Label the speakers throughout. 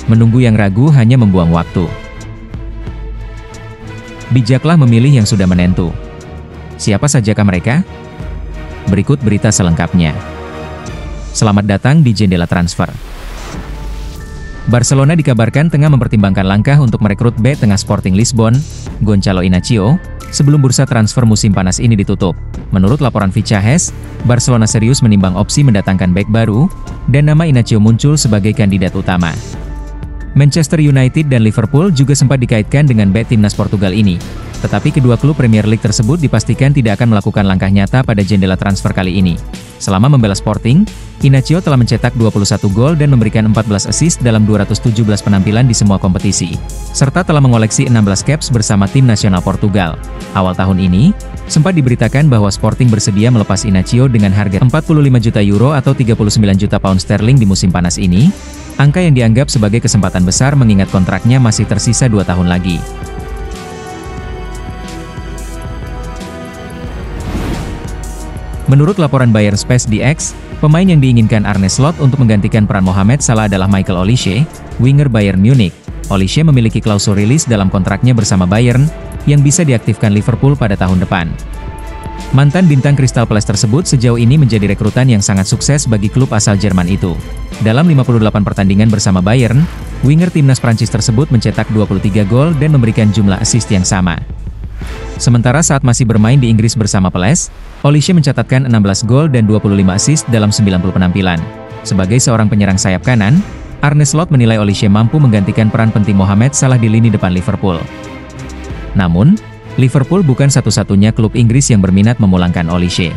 Speaker 1: Menunggu yang ragu hanya membuang waktu. Bijaklah memilih yang sudah menentu. Siapa sajakah mereka? Berikut berita selengkapnya. Selamat datang di Jendela Transfer. Barcelona dikabarkan tengah mempertimbangkan langkah untuk merekrut bek tengah Sporting Lisbon, Gonçalo Inácio, sebelum bursa transfer musim panas ini ditutup. Menurut laporan Fichajes, Barcelona serius menimbang opsi mendatangkan bek baru, dan nama Inácio muncul sebagai kandidat utama. Manchester United dan Liverpool juga sempat dikaitkan dengan bek timnas Portugal ini. Tetapi kedua klub Premier League tersebut dipastikan tidak akan melakukan langkah nyata pada jendela transfer kali ini. Selama membela Sporting, Inácio telah mencetak 21 gol dan memberikan 14 assist dalam 217 penampilan di semua kompetisi, serta telah mengoleksi 16 caps bersama tim nasional Portugal. Awal tahun ini, sempat diberitakan bahwa Sporting bersedia melepas Inácio dengan harga 45 juta euro atau 39 juta pound sterling di musim panas ini, angka yang dianggap sebagai kesempatan besar mengingat kontraknya masih tersisa 2 tahun lagi. Menurut laporan Bayern Space DX, pemain yang diinginkan Arne Slot untuk menggantikan peran Mohamed Salah adalah Michael Olise, winger Bayern Munich. Olise memiliki klausul rilis dalam kontraknya bersama Bayern, yang bisa diaktifkan Liverpool pada tahun depan. Mantan bintang Crystal Palace tersebut sejauh ini menjadi rekrutan yang sangat sukses bagi klub asal Jerman itu. Dalam 58 pertandingan bersama Bayern, winger timnas Prancis tersebut mencetak 23 gol dan memberikan jumlah assist yang sama. Sementara saat masih bermain di Inggris bersama Palace, Olise mencatatkan 16 gol dan 25 assist dalam 90 penampilan. Sebagai seorang penyerang sayap kanan, Arne Slot menilai Olise mampu menggantikan peran penting Mohamed Salah di lini depan Liverpool. Namun, Liverpool bukan satu-satunya klub Inggris yang berminat memulangkan Olise.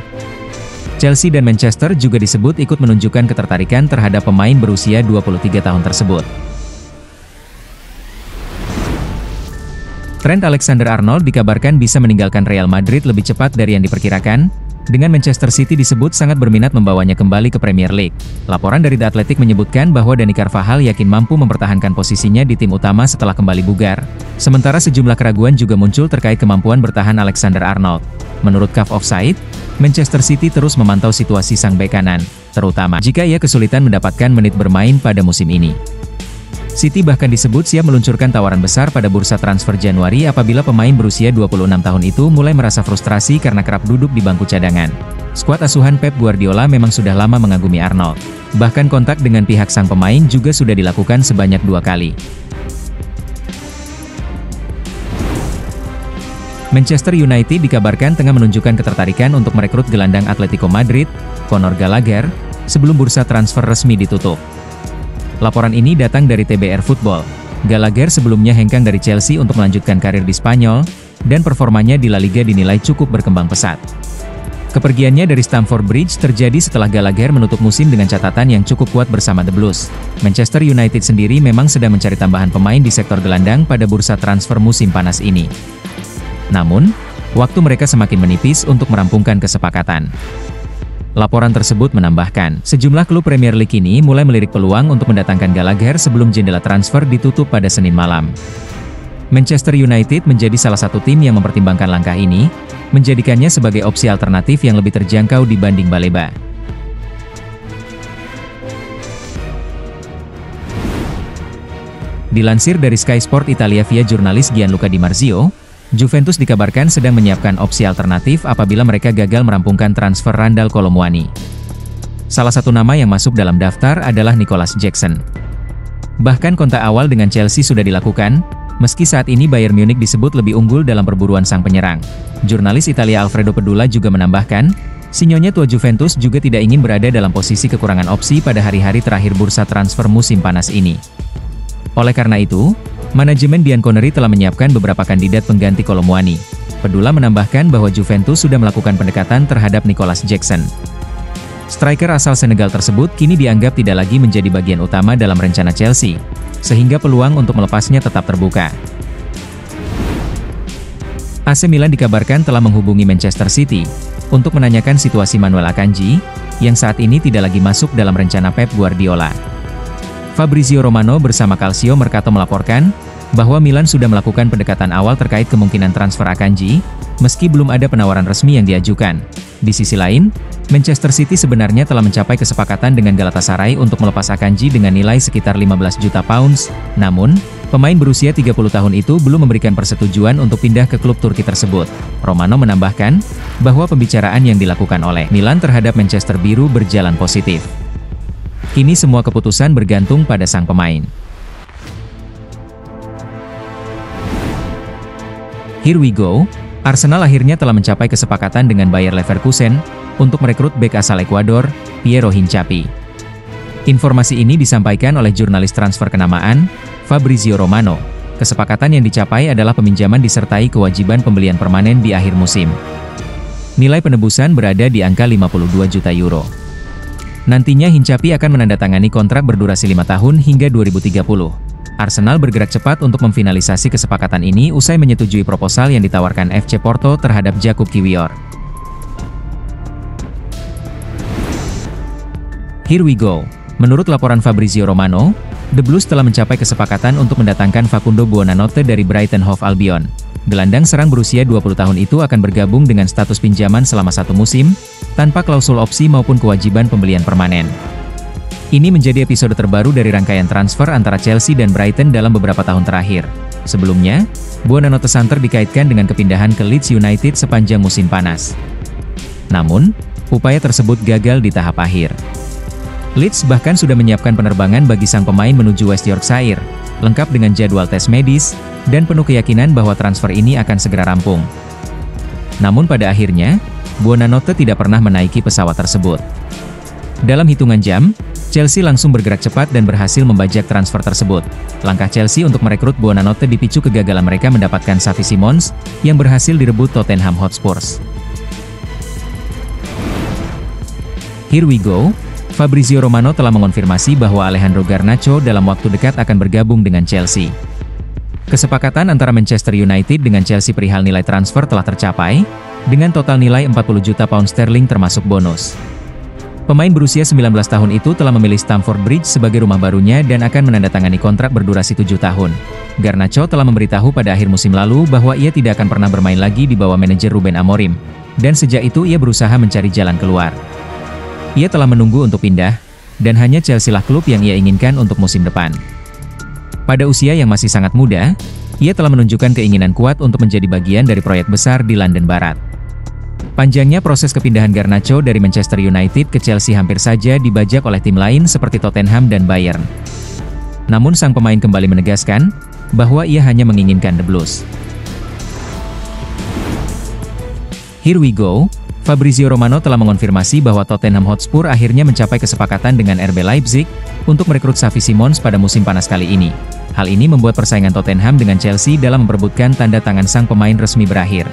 Speaker 1: Chelsea dan Manchester juga disebut ikut menunjukkan ketertarikan terhadap pemain berusia 23 tahun tersebut. Trent Alexander-Arnold dikabarkan bisa meninggalkan Real Madrid lebih cepat dari yang diperkirakan, dengan Manchester City disebut sangat berminat membawanya kembali ke Premier League. Laporan dari The Athletic menyebutkan bahwa Dani Carvajal yakin mampu mempertahankan posisinya di tim utama setelah kembali bugar. Sementara sejumlah keraguan juga muncul terkait kemampuan bertahan Alexander-Arnold. Menurut CAF Offside, Manchester City terus memantau situasi sang bek kanan, terutama jika ia kesulitan mendapatkan menit bermain pada musim ini. City bahkan disebut siap meluncurkan tawaran besar pada bursa transfer Januari apabila pemain berusia 26 tahun itu mulai merasa frustrasi karena kerap duduk di bangku cadangan. Skuad asuhan Pep Guardiola memang sudah lama mengagumi Arnold. Bahkan kontak dengan pihak sang pemain juga sudah dilakukan sebanyak 2 kali. Manchester United dikabarkan tengah menunjukkan ketertarikan untuk merekrut gelandang Atletico Madrid, Conor Gallagher, sebelum bursa transfer resmi ditutup. Laporan ini datang dari TBR Football. Gallagher sebelumnya hengkang dari Chelsea untuk melanjutkan karir di Spanyol, dan performanya di La Liga dinilai cukup berkembang pesat. Kepergiannya dari Stamford Bridge terjadi setelah Gallagher menutup musim dengan catatan yang cukup kuat bersama The Blues. Manchester United sendiri memang sedang mencari tambahan pemain di sektor gelandang pada bursa transfer musim panas ini. Namun, waktu mereka semakin menipis untuk merampungkan kesepakatan. Laporan tersebut menambahkan, sejumlah klub Premier League ini mulai melirik peluang untuk mendatangkan Gallagher sebelum jendela transfer ditutup pada Senin malam. Manchester United menjadi salah satu tim yang mempertimbangkan langkah ini, menjadikannya sebagai opsi alternatif yang lebih terjangkau dibanding Baleba. Dilansir dari Sky Sport Italia via jurnalis Gianluca Di Marzio, Juventus dikabarkan sedang menyiapkan opsi alternatif apabila mereka gagal merampungkan transfer Randal Kolo Muani. Salah satu nama yang masuk dalam daftar adalah Nicolas Jackson. Bahkan kontak awal dengan Chelsea sudah dilakukan, meski saat ini Bayern Munich disebut lebih unggul dalam perburuan sang penyerang. Jurnalis Italia Alfredo Pedula juga menambahkan, si nyonya tua Juventus juga tidak ingin berada dalam posisi kekurangan opsi pada hari-hari terakhir bursa transfer musim panas ini. Oleh karena itu, manajemen Bianconeri telah menyiapkan beberapa kandidat pengganti Kolo Muani. Pedula menambahkan bahwa Juventus sudah melakukan pendekatan terhadap Nicolas Jackson. Striker asal Senegal tersebut kini dianggap tidak lagi menjadi bagian utama dalam rencana Chelsea, sehingga peluang untuk melepasnya tetap terbuka. AC Milan dikabarkan telah menghubungi Manchester City untuk menanyakan situasi Manuel Akanji, yang saat ini tidak lagi masuk dalam rencana Pep Guardiola. Fabrizio Romano bersama Calcio Mercato melaporkan bahwa Milan sudah melakukan pendekatan awal terkait kemungkinan transfer Akanji, meski belum ada penawaran resmi yang diajukan. Di sisi lain, Manchester City sebenarnya telah mencapai kesepakatan dengan Galatasaray untuk melepas Akanji dengan nilai sekitar 15 juta pounds, namun, pemain berusia 30 tahun itu belum memberikan persetujuan untuk pindah ke klub Turki tersebut. Romano menambahkan, bahwa pembicaraan yang dilakukan oleh Milan terhadap Manchester Biru berjalan positif. Kini semua keputusan bergantung pada sang pemain. Here we go. Arsenal akhirnya telah mencapai kesepakatan dengan Bayer Leverkusen untuk merekrut bek asal Ekuador, Piero Hincapié. Informasi ini disampaikan oleh jurnalis transfer kenamaan, Fabrizio Romano. Kesepakatan yang dicapai adalah peminjaman disertai kewajiban pembelian permanen di akhir musim. Nilai penebusan berada di angka 52 juta euro. Nantinya Hincapié akan menandatangani kontrak berdurasi 5 tahun hingga 2030. Arsenal bergerak cepat untuk memfinalisasi kesepakatan ini usai menyetujui proposal yang ditawarkan FC Porto terhadap Jakub Kiwior. Here we go. Menurut laporan Fabrizio Romano, The Blues telah mencapai kesepakatan untuk mendatangkan Facundo Buonanotte dari Brighton Hove Albion. Gelandang serang berusia 20 tahun itu akan bergabung dengan status pinjaman selama 1 musim, tanpa klausul opsi maupun kewajiban pembelian permanen. Ini menjadi episode terbaru dari rangkaian transfer antara Chelsea dan Brighton dalam beberapa tahun terakhir. Sebelumnya, Buonanotte santer dikaitkan dengan kepindahan ke Leeds United sepanjang musim panas. Namun, upaya tersebut gagal di tahap akhir. Leeds bahkan sudah menyiapkan penerbangan bagi sang pemain menuju West Yorkshire, lengkap dengan jadwal tes medis, dan penuh keyakinan bahwa transfer ini akan segera rampung. Namun pada akhirnya, Buonanotte tidak pernah menaiki pesawat tersebut. Dalam hitungan jam, Chelsea langsung bergerak cepat dan berhasil membajak transfer tersebut. Langkah Chelsea untuk merekrut Buonanotte dipicu kegagalan mereka mendapatkan Xavi Simons, yang berhasil direbut Tottenham Hotspur. Here we go. Fabrizio Romano telah mengonfirmasi bahwa Alejandro Garnacho dalam waktu dekat akan bergabung dengan Chelsea. Kesepakatan antara Manchester United dengan Chelsea perihal nilai transfer telah tercapai, dengan total nilai 40 juta pound sterling termasuk bonus. Pemain berusia 19 tahun itu telah memilih Stamford Bridge sebagai rumah barunya dan akan menandatangani kontrak berdurasi 7 tahun. Garnacho telah memberitahu pada akhir musim lalu bahwa ia tidak akan pernah bermain lagi di bawah manajer Ruben Amorim, dan sejak itu ia berusaha mencari jalan keluar. Ia telah menunggu untuk pindah, dan hanya Chelsea lah klub yang ia inginkan untuk musim depan. Pada usia yang masih sangat muda, ia telah menunjukkan keinginan kuat untuk menjadi bagian dari proyek besar di London Barat. Panjangnya proses kepindahan Garnacho dari Manchester United ke Chelsea hampir saja dibajak oleh tim lain seperti Tottenham dan Bayern. Namun sang pemain kembali menegaskan, bahwa ia hanya menginginkan The Blues. Here we go. Fabrizio Romano telah mengonfirmasi bahwa Tottenham Hotspur akhirnya mencapai kesepakatan dengan RB Leipzig untuk merekrut Xavi Simons pada musim panas kali ini. Hal ini membuat persaingan Tottenham dengan Chelsea dalam memperebutkan tanda tangan sang pemain resmi berakhir.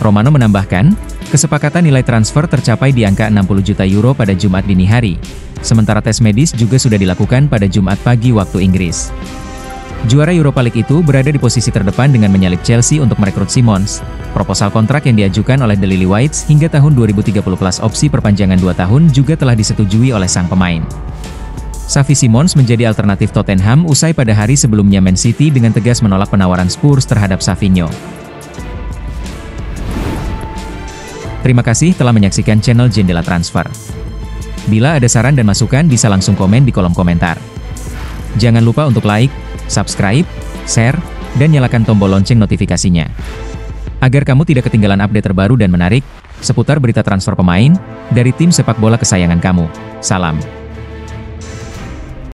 Speaker 1: Romano menambahkan, kesepakatan nilai transfer tercapai di angka 60 juta euro pada Jumat dini hari. Sementara tes medis juga sudah dilakukan pada Jumat pagi waktu Inggris. Juara Europa League itu berada di posisi terdepan dengan menyalip Chelsea untuk merekrut Simons. Proposal kontrak yang diajukan oleh The Lily-Whites hingga tahun 2030 plus opsi perpanjangan 2 tahun juga telah disetujui oleh sang pemain. Xavi Simons menjadi alternatif Tottenham usai pada hari sebelumnya Man City dengan tegas menolak penawaran Spurs terhadap Savinho. Terima kasih telah menyaksikan channel Jendela Transfer. Bila ada saran dan masukan bisa langsung komen di kolom komentar. Jangan lupa untuk like, subscribe, share, dan nyalakan tombol lonceng notifikasinya. Agar kamu tidak ketinggalan update terbaru dan menarik, seputar berita transfer pemain, dari tim sepak bola kesayangan kamu. Salam.